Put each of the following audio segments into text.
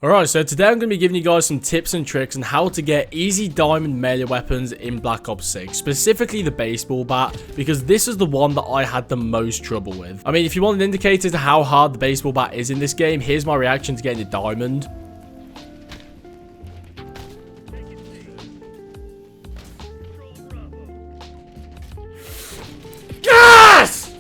Alright, so today I'm going to be giving you guys some tips and tricks on how to get easy diamond melee weapons in Black Ops 6, specifically the baseball bat, because this is the one that I had the most trouble with. I mean, if you want an indicator to how hard the baseball bat is in this game, here's my reaction to getting a diamond. Yes!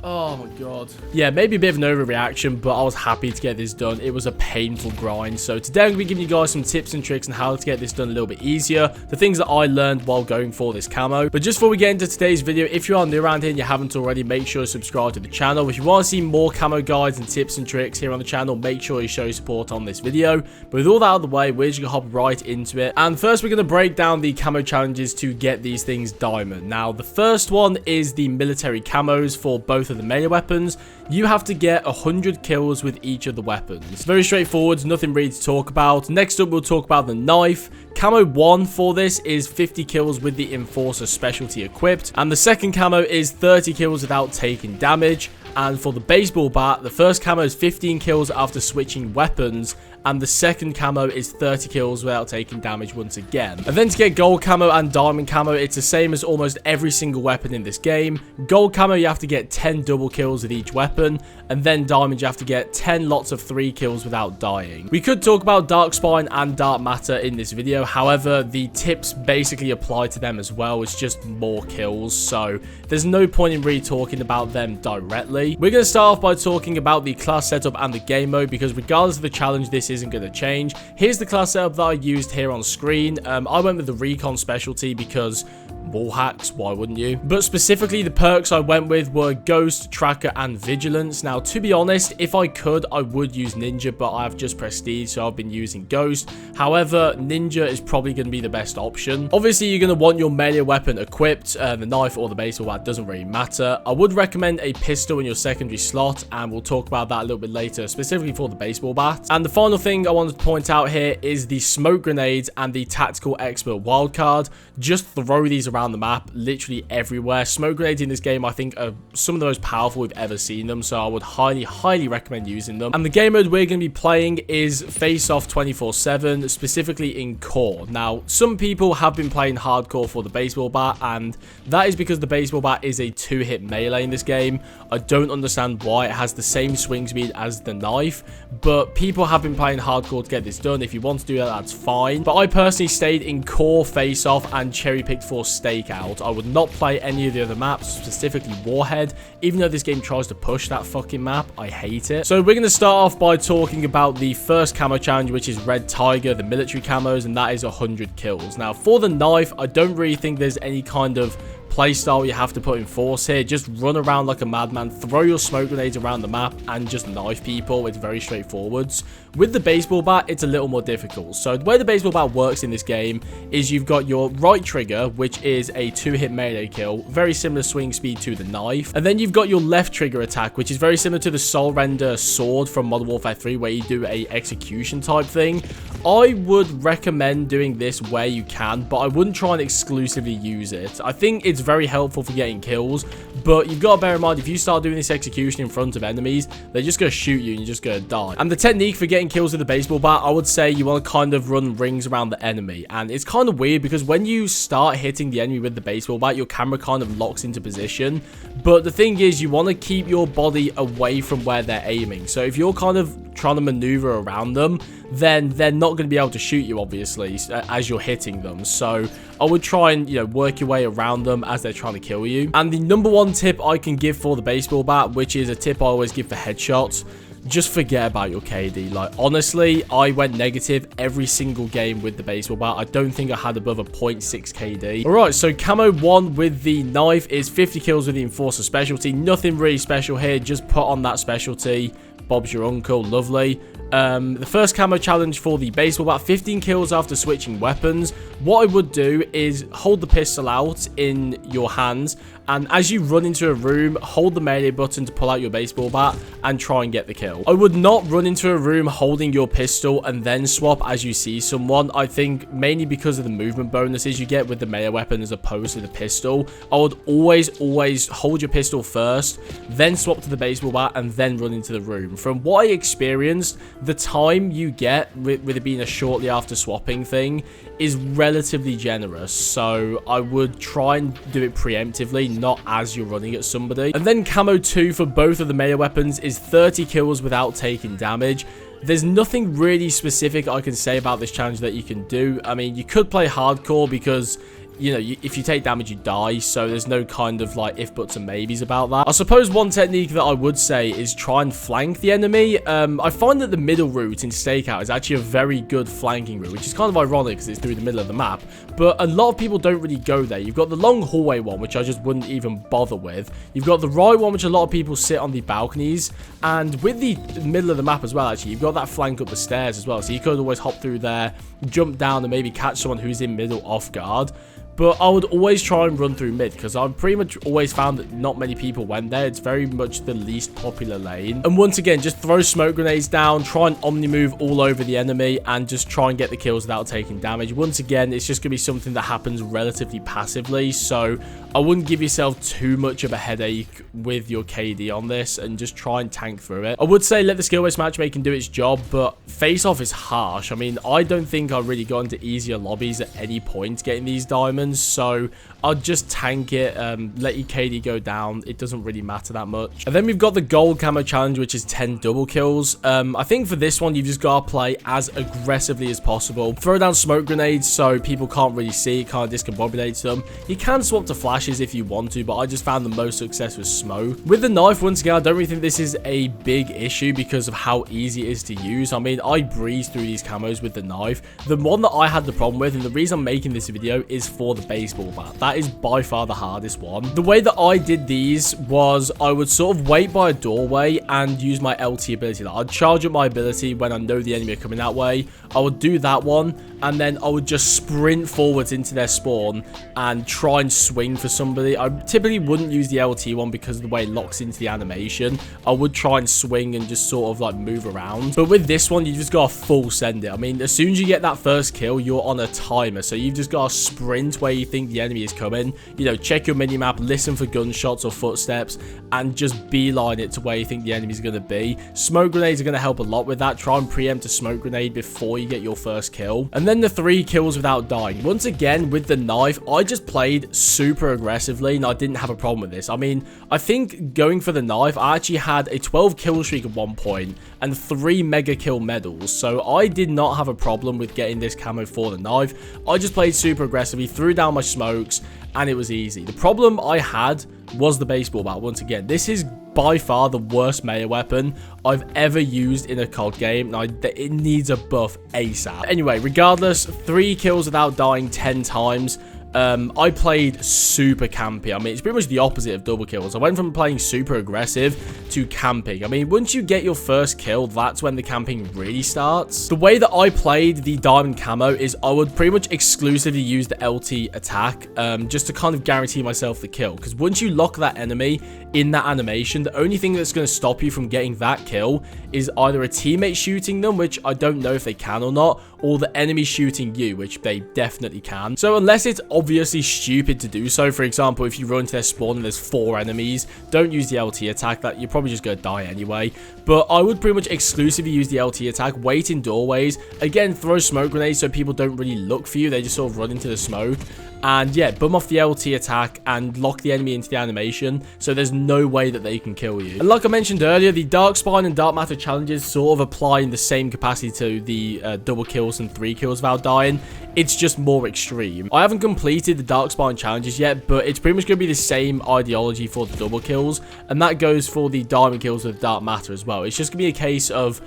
Oh my god. Yeah, maybe a bit of an overreaction, but I was happy to get this done. It was a painful grind. So today I'm going to be giving you guys some tips and tricks on how to get this done a little bit easier. The things that I learned while going for this camo. But just before we get into today's video, if you are new around here and you haven't already, make sure to subscribe to the channel. If you want to see more camo guides and tips and tricks here on the channel, make sure you show support on this video. But with all that out of the way, we're just going to hop right into it. And first, we're going to break down the camo challenges to get these things diamond. Now, the first one is the military camos for both of the melee weapons. You have to get 100 kills with each of the weapons. Very straightforward, nothing really to talk about. Next up, we'll talk about the knife. Camo 1 for this is 50 kills with the Enforcer specialty equipped. And the second camo is 30 kills without taking damage. And for the baseball bat, the first camo is 15 kills after switching weapons, and the second camo is 30 kills without taking damage once again. And then to get gold camo and diamond camo, it's the same as almost every single weapon in this game. Gold camo, you have to get 10 double kills with each weapon, and then diamond, you have to get 10 lots of 3 kills without dying. We could talk about dark spine and dark matter in this video, however, the tips basically apply to them as well. It's just more kills, so there's no point in really talking about them directly. We're going to start off by talking about the class setup and the game mode, because regardless of the challenge, this isn't going to change. Here's the class setup that I used here on screen. I went with the recon specialty because wall hacks, why wouldn't you? But specifically, the perks I went with were Ghost, Tracker, and Vigilance. Now, to be honest, if I could, I would use Ninja, but I've just Prestige, so I've been using Ghost. However, Ninja is probably going to be the best option. Obviously, you're going to want your melee weapon equipped. The knife or the baseball bat doesn't really matter. I would recommend a pistol in your secondary slot, and we'll talk about that a little bit later, specifically for the baseball bat. And the final thing I wanted to point out here is the smoke grenades and the tactical expert wildcard. Just throw these around the map, literally everywhere. Smoke grenades in this game, I think, are some of the most powerful we've ever seen them, so I would highly recommend using them. And the game mode we're going to be playing is face-off 24/7, specifically in core. Now, some people have been playing hardcore for the baseball bat, and that is because the baseball bat is a 2-hit melee in this game. I don't understand why. It has the same swing speed as the knife, but people have been playing hardcore to get this done. If you want to do that, that's fine. But I personally stayed in core, face-off, and cherry-picked for stakeout. I would not play any of the other maps, specifically Warhead, even though this game tries to push that fucking map. I hate it. So we're going to start off by talking about the first camo challenge, which is Red Tiger, the military camos, and that is 100 kills. Now, for the knife, I don't really think there's any kind of playstyle you have to put in force here. Just run around like a madman, throw your smoke grenades around the map, and just knife people. It's very straightforward. With the baseball bat, it's a little more difficult. So the way the baseball bat works in this game is you've got your right trigger, which is a 2-hit melee kill, very similar swing speed to the knife, and then you've got your left trigger attack, which is very similar to the Soul Render sword from Modern Warfare 3, where you do a execution type thing. I would recommend doing this where you can, but I wouldn't try and exclusively use it. I think it's very helpful for getting kills, but you've got to bear in mind, if you start doing this execution in front of enemies, they're just going to shoot you and you're just going to die. And the technique for getting kills with the baseball bat, I would say you want to kind of run rings around the enemy. And it's kind of weird because when you start hitting the enemy with the baseball bat, your camera kind of locks into position. But the thing is, you want to keep your body away from where they're aiming. So if you're kind of trying to maneuver around them, then they're not going to be able to shoot you, obviously, as you're hitting them. So I would try and, work your way around them as they're trying to kill you. And the number one tip I can give for the baseball bat, which is a tip I always give for headshots, just forget about your KD. Like, honestly, I went negative every single game with the baseball bat. I don't think I had above a 0.6 KD. Alright, so camo 1 with the knife is 50 kills with the Enforcer specialty. Nothing really special here. Just put on that specialty. Bob's your uncle. Lovely. The first camo challenge for the baseball bat, 15 kills after switching weapons. What I would do is hold the pistol out in your hands And as you run into a room, hold the melee button to pull out your baseball bat and try and get the kill. I would not run into a room holding your pistol and then swap as you see someone. I think mainly because of the movement bonuses you get with the melee weapon as opposed to the pistol. I would always hold your pistol first, then swap to the baseball bat, and then run into the room. From what I experienced, the time you get with it being a shortly after swapping thing is relatively generous, so I would try and do it preemptively, not as you're running at somebody. And then camo 2 for both of the melee weapons is 30 kills without taking damage. There's nothing really specific I can say about this challenge that you can do. I mean, you could play hardcore because, you know, if you take damage, you die, so there's no kind of like if, buts, and maybes about that. I suppose one technique that I would say is try and flank the enemy. I find that the middle route in Stakeout is actually a very good flanking route, which is kind of ironic because it's through the middle of the map, but a lot of people don't really go there. You've got the long hallway one, which I just wouldn't even bother with. You've got the right one, which a lot of people sit on the balconies, and with the middle of the map as well, actually, you've got that flank up the stairs as well, so you could always hop through there, jump down, and maybe catch someone who's in middle off guard. But I would always try and run through mid, because I've pretty much always found that not many people went there. It's very much the least popular lane. And once again, just throw smoke grenades down, try and omni move all over the enemy, and just try and get the kills without taking damage. Once again, it's just going to be something that happens relatively passively, so I wouldn't give yourself too much of a headache with your KD on this, and just try and tank through it. I would say let the skill-based matchmaking do its job, but face-off is harsh. I mean, I don't think I've really gone into easier lobbies at any point getting these diamonds, so I'll just tank it, let your KD go down. It doesn't really matter that much. And then we've got the gold camo challenge, which is 10 double kills. I think for this one, you've just got to play as aggressively as possible. Throw down smoke grenades so people can't really see, kind of discombobulates them. You can swap to flashes if you want to, but I just found the most success with smoke. With the knife, once again, I don't really think this is a big issue because of how easy it is to use. I mean, I breeze through these camos with the knife. The one that I had the problem with, and the reason I'm making this video, is for the baseball bat. That is by far the hardest one. The way that I did these was I would sort of wait by a doorway and use my LT ability. Like, I'd charge up my ability when I know the enemy are coming that way. I would do that one, and then I would just sprint forwards into their spawn and try and swing for somebody. I typically wouldn't use the LT one because of the way it locks into the animation. I would try and swing and just sort of like move around. But with this one, you just got to full send it. I mean, as soon as you get that first kill, you're on a timer. So you've just got to sprint where you think the enemy is coming. You know, check your minimap, listen for gunshots or footsteps, and just beeline it to where you think the enemy is going to be. Smoke grenades are going to help a lot with that. Try and preempt a smoke grenade before you get your first kill. And then the 3 kills without dying. Once again, with the knife, I just played super aggressively, and I didn't have a problem with this. I mean, I think going for the knife, I actually had a 12 kill streak at one point and 3 mega kill medals, so I did not have a problem with getting this camo for the knife. I just played super aggressively, threw down my smokes, and it was easy. The problem I had was the baseball bat. Once again, this is by far the worst melee weapon I've ever used in a COD game, and it needs a buff ASAP. Anyway, regardless, 3 kills without dying 10 times. I played super campy. I mean, it's pretty much the opposite of double kills. I went from playing super aggressive to camping. I mean, once you get your first kill, that's when the camping really starts. The way that I played the diamond camo is I would pretty much exclusively use the LT attack, just to kind of guarantee myself the kill. Because once you lock that enemy in that animation, the only thing that's going to stop you from getting that kill is either a teammate shooting them, which I don't know if they can or not, or the enemy shooting you, which they definitely can. So unless it's obviously stupid to do so, for example, if you run to their spawn and there's 4 enemies, don't use the LT attack. That you're probably just going to die anyway. But I would pretty much exclusively use the LT attack, wait in doorways, again, throw smoke grenades so people don't really look for you, they just sort of run into the smoke. And yeah, bum off the LT attack and lock the enemy into the animation, so there's no way that they can kill you. And like I mentioned earlier, the Dark Spine and Dark Matter challenges sort of apply in the same capacity to the double kills and 3 kills without dying. It's just more extreme. I haven't completed the Dark Spine challenges yet, but it's pretty much going to be the same ideology for the double kills, and that goes for the diamond kills with Dark Matter as well. It's just going to be a case of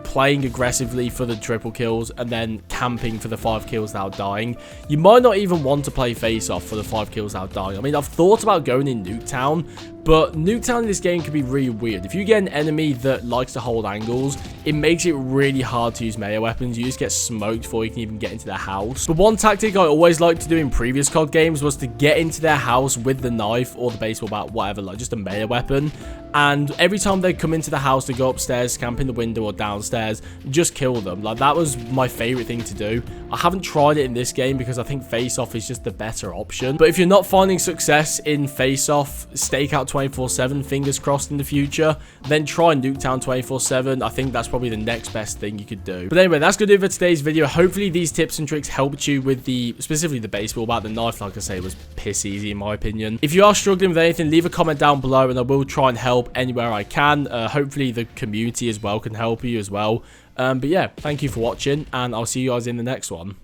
playing aggressively for the triple kills and then camping for the 5 kills without dying. You might not even want to play play face-off for the 5 kills without dying. I mean, I've thought about going in Nuketown, but Nuketown in this game can be really weird. If you get an enemy that likes to hold angles, it makes it really hard to use melee weapons. You just get smoked before you can even get into their house. But one tactic I always liked to do in previous COD games was to get into their house with the knife or the baseball bat, whatever, like just a melee weapon. And every time they come into the house, they go upstairs, camp in the window or downstairs, just kill them. Like, that was my favorite thing to do. I haven't tried it in this game because I think face-off is just the better option. But if you're not finding success in face-off, stakeout 24/7, fingers crossed in the future, then try Nuketown 24/7. I think that's probably the next best thing you could do. But anyway, that's going to do it for today's video. Hopefully these tips and tricks helped you with specifically the baseball bat. The knife, like I say, was piss easy in my opinion. If you are struggling with anything, leave a comment down below and I will try and help anywhere I can. Hopefully the community as well can help you as well. But yeah, thank you for watching and I'll see you guys in the next one.